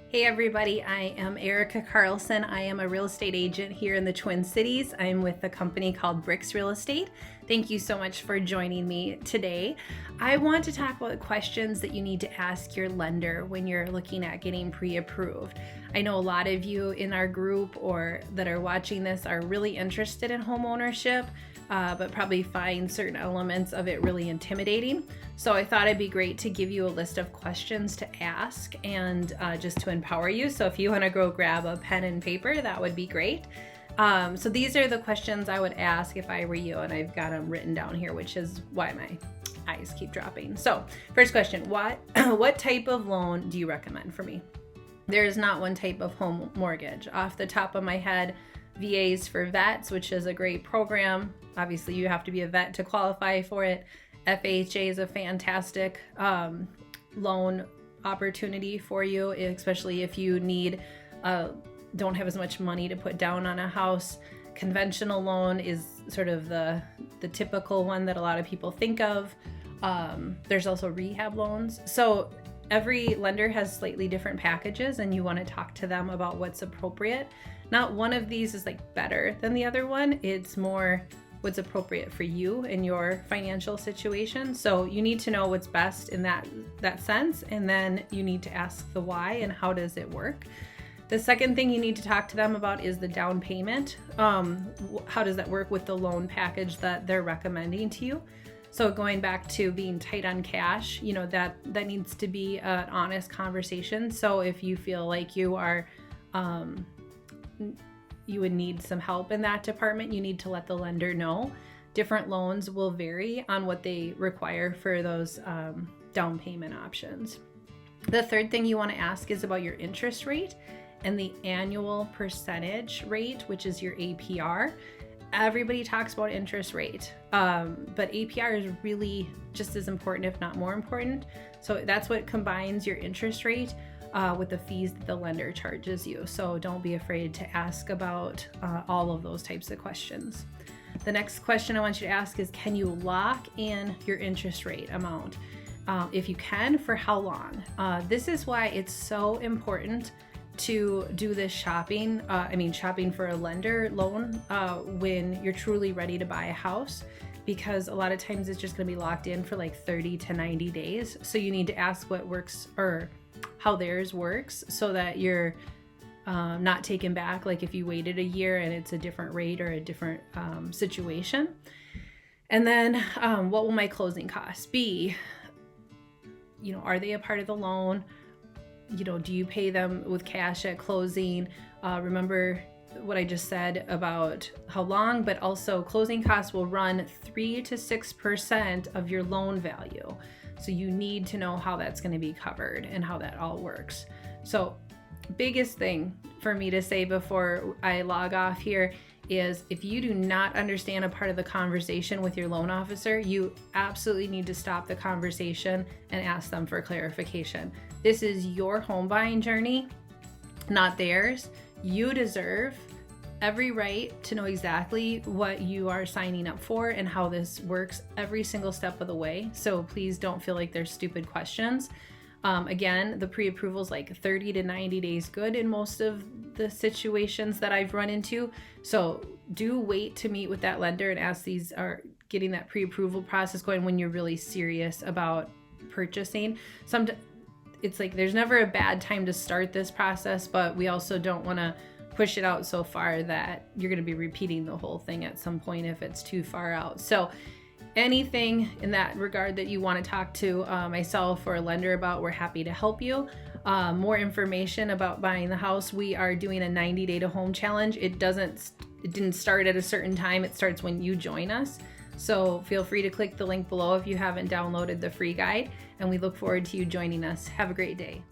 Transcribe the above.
Hey everybody, I am Erica Carlson. I am a real estate agent here in the Twin Cities. I'm with a company called Bricks Real Estate. Thank you so much for joining me today. I want to talk about the questions that you need to ask your lender when you're looking at getting pre-approved. I know a lot of you in our group or that are watching this are really interested in home ownership, but probably find certain elements of it really intimidating. So I thought it'd be great to give you a list of questions to ask and just to empower you. So if you want to go grab a pen and paper, that would be great. So these are the questions I would ask if I were you, and I've got them written down here, which is why my eyes keep dropping. So first question, what type of loan do you recommend for me? There is not one type of home mortgage. Off the top of my head, VAs for vets, which is a great program. Obviously, you have to be a vet to qualify for it. FHA is a fantastic loan opportunity for you, especially if you don't have as much money to put down on a house. Conventional loan is sort of the typical one that a lot of people think of. There's also rehab loans. So every lender has slightly different packages, and you want to talk to them about what's appropriate. Not one of these is like better than the other one. It's more what's appropriate for you and your financial situation. So you need to know what's best in that sense, and then you need to ask the why and how does it work. The second thing you need to talk to them about is the down payment. How does that work with the loan package that they're recommending to you? So going back to being tight on cash, that needs to be an honest conversation. So if you feel like you would need some help in that department, you need to let the lender know. Different loans will vary on what they require for those down payment options. The third thing you want to ask is about your interest rate and the annual percentage rate, which is your APR. Everybody talks about interest rate, but APR is really just as important, if not more important. So that's what combines your interest rate with the fees that the lender charges you. So don't be afraid to ask about all of those types of questions. The next question I want you to ask is, can you lock in your interest rate amount? If you can, for how long? This is why it's so important to do this shopping for a lender loan when you're truly ready to buy a house, because a lot of times it's just going to be locked in for like 30 to 90 days. So you need to ask what works or how theirs works so that you're not taken back, like if you waited a year and it's a different rate or a different situation. And then what will my closing costs be? Are they a part of the loan? Do you pay them with cash at closing? Remember what I just said about how long, but also closing costs will run 3 to 6% of your loan value. So you need to know how that's going to be covered and how that all works. So biggest thing for me to say before I log off here is, if you do not understand a part of the conversation with your loan officer, you absolutely need to stop the conversation and ask them for clarification. This is your home buying journey, not theirs. You deserve every right to know exactly what you are signing up for and how this works every single step of the way. So please don't feel like there's stupid questions. Again, the pre-approval is like 30 to 90 days good in most of the situations that I've run into. So do wait to meet with that lender and ask these, or getting that pre-approval process going when you're really serious about purchasing. It's like there's never a bad time to start this process, but we also don't want to push it out so far that you're going to be repeating the whole thing at some point if it's too far out. So anything in that regard that you want to talk to myself or a lender about, we're happy to help you. More information about buying the house, we are doing a 90-day to home challenge. It didn't start at a certain time. It starts when you join us. So feel free to click the link below if you haven't downloaded the free guide, and we look forward to you joining us. Have a great day.